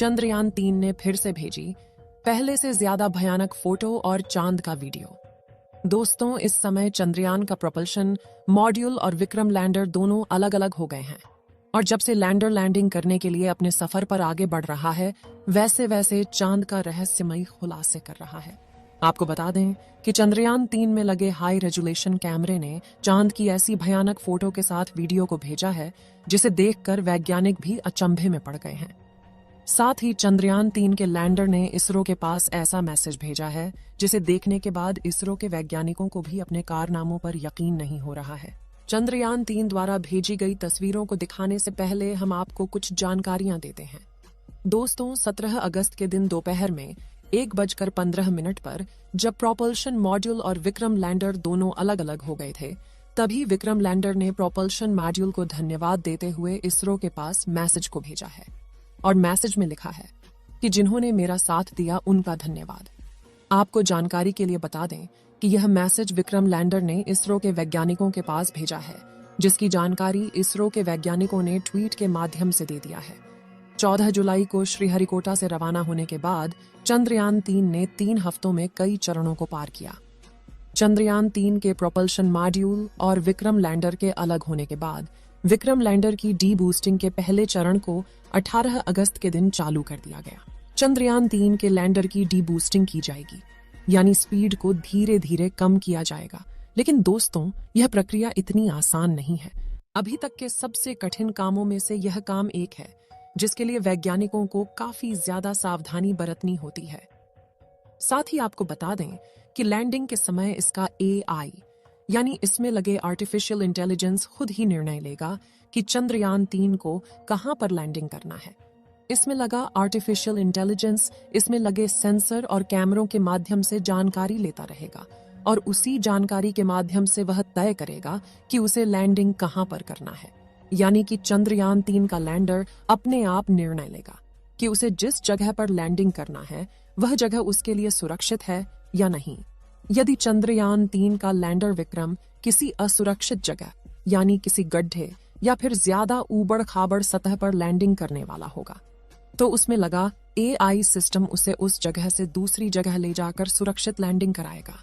चंद्रयान-3 ने फिर से भेजी पहले से ज्यादा भयानक फोटो और चांद का वीडियो। दोस्तों, इस समय चंद्रयान का प्रोपल्शन मॉड्यूल और विक्रम लैंडर दोनों अलग अलग हो गए हैं और जब से लैंडर लैंडिंग करने के लिए अपने सफर पर आगे बढ़ रहा है, वैसे वैसे चांद का रहस्यमयी खुलासे कर रहा है। आपको बता दें कि चंद्रयान-3 में लगे हाई रेजोल्यूशन कैमरे ने चांद की ऐसी भयानक फोटो के साथ वीडियो को भेजा है जिसे देखकर वैज्ञानिक भी अचंभे में पड़ गए हैं। साथ ही चंद्रयान-3 के लैंडर ने इसरो के पास ऐसा मैसेज भेजा है जिसे देखने के बाद इसरो के वैज्ञानिकों को भी अपने कारनामों पर यकीन नहीं हो रहा है। चंद्रयान-3 द्वारा भेजी गई तस्वीरों को दिखाने से पहले हम आपको कुछ जानकारियां देते हैं। दोस्तों, 17 अगस्त के दिन दोपहर में 1:15 पर जब प्रोपल्शन मॉड्यूल और विक्रम लैंडर दोनों अलग अलग हो गए थे, तभी विक्रम लैंडर ने प्रोपल्शन मॉड्यूल को धन्यवाद देते हुए इसरो के पास मैसेज को भेजा है और मैसेज में लिखा है कि जिन्होंने मेरा साथ दिया उनका धन्यवाद। आपको जानकारी के लिए बता दें कि यह मैसेज विक्रम लैंडर ने इसरो के वैज्ञानिकों के पास भेजा है, जिसकी जानकारी इसरो के वैज्ञानिकों ने ट्वीट के माध्यम से दे दिया है। 14 जुलाई को श्रीहरिकोटा से रवाना होने के बाद चंद्रयान-3 ने 3 हफ्तों में कई चरणों को पार किया। चंद्रयान-3 के प्रोपल्शन मॉड्यूल और विक्रम लैंडर के अलग होने के बाद विक्रम लैंडर की डी बूस्टिंग के पहले चरण को 18 अगस्त के दिन चालू कर दिया गया। चंद्रयान-3 के लैंडर की डी बूस्टिंग की जाएगी, यानी स्पीड को धीरे धीरे कम किया जाएगा। लेकिन दोस्तों, यह प्रक्रिया इतनी आसान नहीं है। अभी तक के सबसे कठिन कामों में से यह काम एक है जिसके लिए वैज्ञानिकों को काफी ज्यादा सावधानी बरतनी होती है। साथ ही आपको बता दें कि लैंडिंग के समय इसका AI यानी इसमें लगे आर्टिफिशियल इंटेलिजेंस खुद ही निर्णय लेगा कि चंद्रयान-3 को कहां पर लैंडिंग करना है। इसमें लगा आर्टिफिशियल इंटेलिजेंस इसमें लगे सेंसर और कैमरों के माध्यम से जानकारी लेता रहेगा और उसी जानकारी के माध्यम से वह तय करेगा कि उसे लैंडिंग कहां पर करना है। यानी कि चंद्रयान-3 का लैंडर अपने आप निर्णय लेगा कि उसे जिस जगह पर लैंडिंग करना है वह जगह उसके लिए सुरक्षित है या नहीं। यदि चंद्रयान-3 का लैंडर विक्रम किसी असुरक्षित जगह यानी किसी गड्ढे या फिर ज्यादा ऊबड़ खाबड़ सतह पर लैंडिंग करने वाला होगा, तो उसमें लगा AI सिस्टम उसे उस जगह से दूसरी जगह ले जाकर सुरक्षित लैंडिंग कराएगा।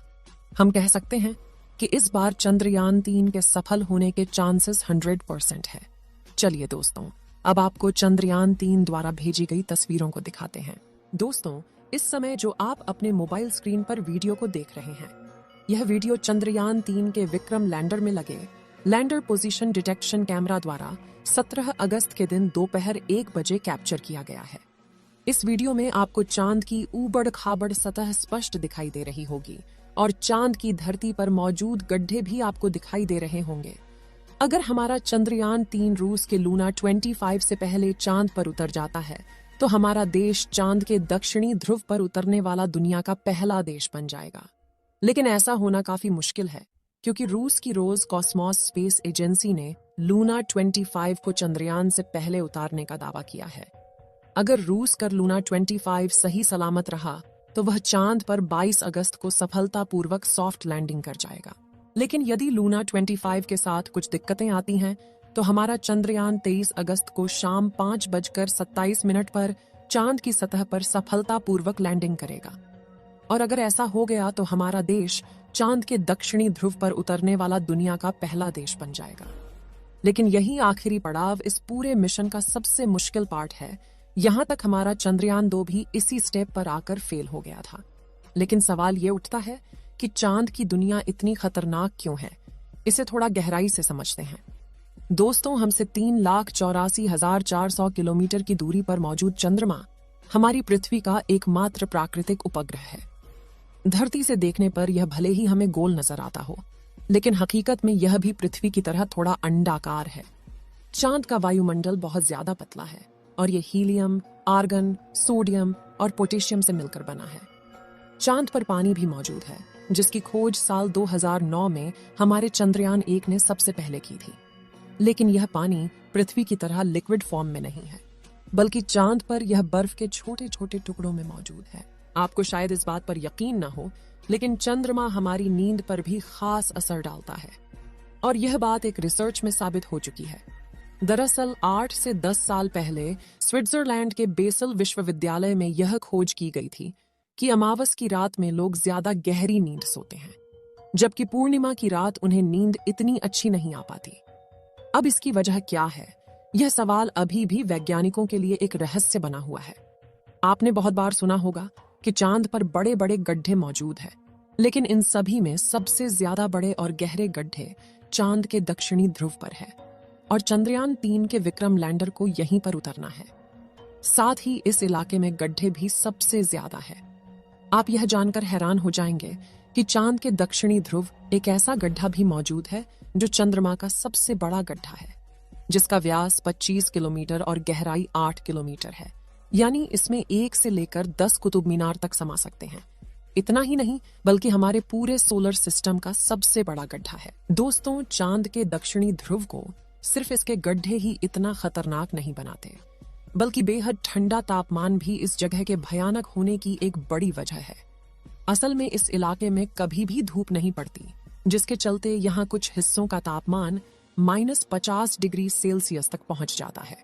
हम कह सकते हैं कि इस बार चंद्रयान-3 के सफल होने के चांसेस 100% है। चलिए दोस्तों, अब आपको चंद्रयान-3 द्वारा भेजी गई तस्वीरों को दिखाते हैं। दोस्तों, इस समय जो आप अपने मोबाइल स्क्रीन पर वीडियो को देख रहे हैं, यह वीडियो चंद्रयान-3 के विक्रम लैंडर में लगे लैंडर पोजीशन डिटेक्शन कैमरा द्वारा 17 अगस्त के दिन दोपहर 1 बजे कैप्चर किया गया है। इस वीडियो में आपको चांद की ऊबड़ खाबड़ सतह स्पष्ट दिखाई दे रही होगी और चांद की धरती पर मौजूद गड्ढे भी आपको दिखाई दे रहे होंगे। अगर हमारा चंद्रयान-3 रूस के लूना 25 से पहले चांद पर उतर जाता है, तो हमारा देश चांद के दक्षिणी ध्रुव पर उतरने वाला दुनिया का पहला देश बन जाएगा। लेकिन ऐसा होना काफी मुश्किल है, क्योंकि रूस की रोज कॉस्मोस स्पेस एजेंसी ने लूना 25 को चंद्रयान से पहले उतारने का दावा किया है। अगर रूस का लूना 25 सही सलामत रहा तो वह चांद पर 22 अगस्त को सफलतापूर्वक सॉफ्ट लैंडिंग कर जाएगा। लेकिन यदि लूना 25 के साथ कुछ दिक्कतें आती हैं, तो हमारा चंद्रयान 23 अगस्त को शाम 5:27 पर चांद की सतह पर सफलतापूर्वक लैंडिंग करेगा। और अगर ऐसा हो गया तो हमारा देश चांद के दक्षिणी ध्रुव पर उतरने वाला दुनिया का पहला देश बन जाएगा। लेकिन यही आखिरी पड़ाव इस पूरे मिशन का सबसे मुश्किल पार्ट है। यहां तक हमारा चंद्रयान-2 भी इसी स्टेप पर आकर फेल हो गया था। लेकिन सवाल ये उठता है कि चांद की दुनिया इतनी खतरनाक क्यों है? इसे थोड़ा गहराई से समझते हैं। दोस्तों, हमसे 3,84,400 किलोमीटर की दूरी पर मौजूद चंद्रमा हमारी पृथ्वी का एकमात्र प्राकृतिक उपग्रह है। धरती से देखने पर यह भले ही हमें गोल नजर आता हो, लेकिन हकीकत में यह भी पृथ्वी की तरह थोड़ा अंडाकार है। चांद का वायुमंडल बहुत ज्यादा पतला है और यह हीलियम, आर्गन, सोडियम और पोटेशियम से मिलकर बना है। चांद पर पानी भी मौजूद है, जिसकी खोज साल 2009 में हमारे चंद्रयान-1 ने सबसे पहले की थी। लेकिन यह पानी पृथ्वी की तरह लिक्विड फॉर्म में नहीं है, बल्कि चांद पर यह बर्फ के छोटे छोटे टुकड़ों में मौजूद है। आपको शायद इस बात पर यकीन न हो, लेकिन चंद्रमा हमारी नींद पर भी खास असर डालता है और यह बात एक रिसर्च में साबित हो चुकी है। दरअसल 8 से 10 साल पहले स्विट्जरलैंड के बेसल विश्वविद्यालय में यह खोज की गई थी कि अमावस की रात में लोग ज्यादा गहरी नींद सोते हैं, जबकि पूर्णिमा की रात उन्हें नींद इतनी अच्छी नहीं आ पाती। अब इसकी वजह क्या है? यह सवाल अभी भी वैज्ञानिकों के लिए एक रहस्य बना हुआ है। आपने बहुत बार सुना होगा कि चांद पर बड़े बड़े गड्ढे मौजूद हैं, लेकिन इन सभी में सबसे ज्यादा बड़े और गहरे गड्ढे चांद के दक्षिणी ध्रुव पर है और चंद्रयान 3 के विक्रम लैंडर को यहीं पर उतरना है। साथ ही इस इलाके में गड्ढे भी सबसे ज्यादा है। आप यह जानकर हैरान हो जाएंगे कि चांद के दक्षिणी ध्रुव एक ऐसा गड्ढा भी मौजूद है जो चंद्रमा का सबसे बड़ा गड्ढा है, जिसका व्यास 25 किलोमीटर और गहराई 8 किलोमीटर है। यानी इसमें 1 से लेकर 10 कुतुब मीनार तक समा सकते हैं। इतना ही नहीं, बल्कि हमारे पूरे सोलर सिस्टम का सबसे बड़ा गड्ढा है। दोस्तों, चांद के दक्षिणी ध्रुव को सिर्फ इसके गड्ढे ही इतना खतरनाक नहीं बनाते, बल्कि बेहद ठंडा तापमान भी इस जगह के भयानक होने की एक बड़ी वजह है। असल में इस इलाके में कभी भी धूप नहीं पड़ती, जिसके चलते यहाँ कुछ हिस्सों का तापमान -50 डिग्री सेल्सियस तक पहुंच जाता है।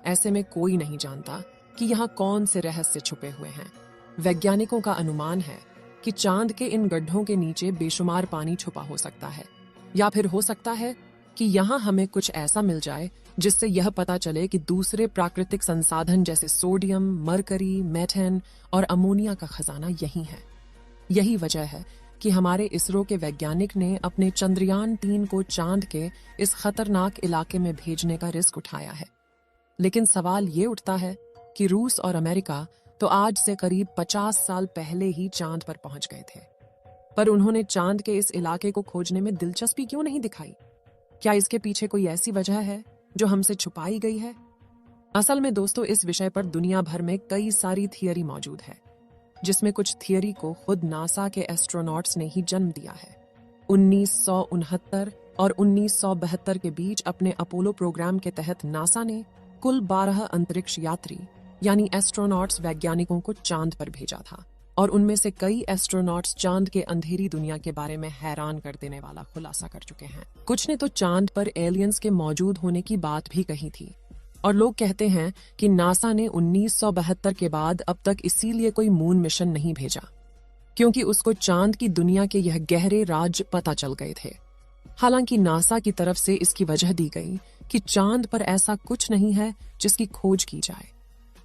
ऐसे में कोई नहीं जानता कि यहाँ कौन से रहस्य छुपे हुए हैं। वैज्ञानिकों का अनुमान है कि चांद के इन गड्ढों के नीचे बेशुमार पानी छुपा हो सकता है, या फिर हो सकता है कि यहाँ हमें कुछ ऐसा मिल जाए जिससे यह पता चले कि दूसरे प्राकृतिक संसाधन जैसे सोडियम, मरकरी, मेथेन और अमोनिया का खजाना यही है। यही वजह है कि हमारे इसरो के वैज्ञानिक ने अपने चंद्रयान 3 को चांद के इस खतरनाक इलाके में भेजने का रिस्क उठाया है। लेकिन सवाल ये उठता है कि रूस और अमेरिका तो आज से करीब 50 साल पहले ही चांद पर पहुंच गए थे, पर उन्होंने चांद के इस इलाके को खोजने में दिलचस्पी क्यों नहीं दिखाई? क्या इसके पीछे कोई ऐसी वजह है जो हमसे छुपाई गई है? असल में दोस्तों, इस विषय पर दुनिया भर में कई सारी थियरी मौजूद है, जिसमें कुछ थियरी को खुद नासा के एस्ट्रोनॉट्स ने ही जन्म दिया है। 1969 और 1972 के बीच अपने अपोलो प्रोग्राम के तहत नासा ने कुल 12 अंतरिक्ष यात्री यानी एस्ट्रोनॉट्स वैज्ञानिकों को चांद पर भेजा था, और उनमें से कई एस्ट्रोनॉट्स चांद के अंधेरी दुनिया के बारे में हैरान कर देने वाला खुलासा कर चुके हैं। कुछ ने तो चांद पर एलियंस के मौजूद होने की बात भी कही थी, और लोग कहते हैं कि नासा ने 1972 के बाद अब तक इसीलिए कोई मून मिशन नहीं भेजा, क्योंकि उसको चांद की दुनिया के यह गहरे राज पता चल गए थे। हालांकि नासा की तरफ से इसकी वजह दी गई कि चांद पर ऐसा कुछ नहीं है जिसकी खोज की जाए,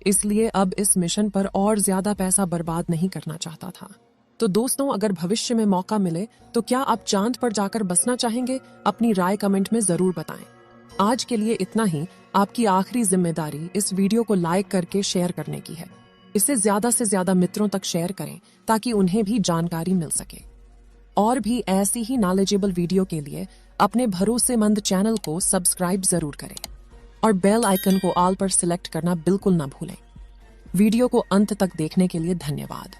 इसलिए अब इस मिशन पर और ज्यादा पैसा बर्बाद नहीं करना चाहता था। तो दोस्तों, अगर भविष्य में मौका मिले तो क्या आप चांद पर जाकर बसना चाहेंगे? अपनी राय कमेंट में जरूर बताएं। आज के लिए इतना ही। आपकी आखिरी जिम्मेदारी इस वीडियो को लाइक करके शेयर करने की है। इसे ज्यादा से ज्यादा मित्रों तक शेयर करें ताकि उन्हें भी जानकारी मिल सके। और भी ऐसी ही नॉलेजेबल वीडियो के लिए अपने भरोसेमंद चैनल को सब्सक्राइब जरूर करें और बेल आइकन को ऑल पर सिलेक्ट करना बिल्कुल ना भूलें। वीडियो को अंत तक देखने के लिए धन्यवाद।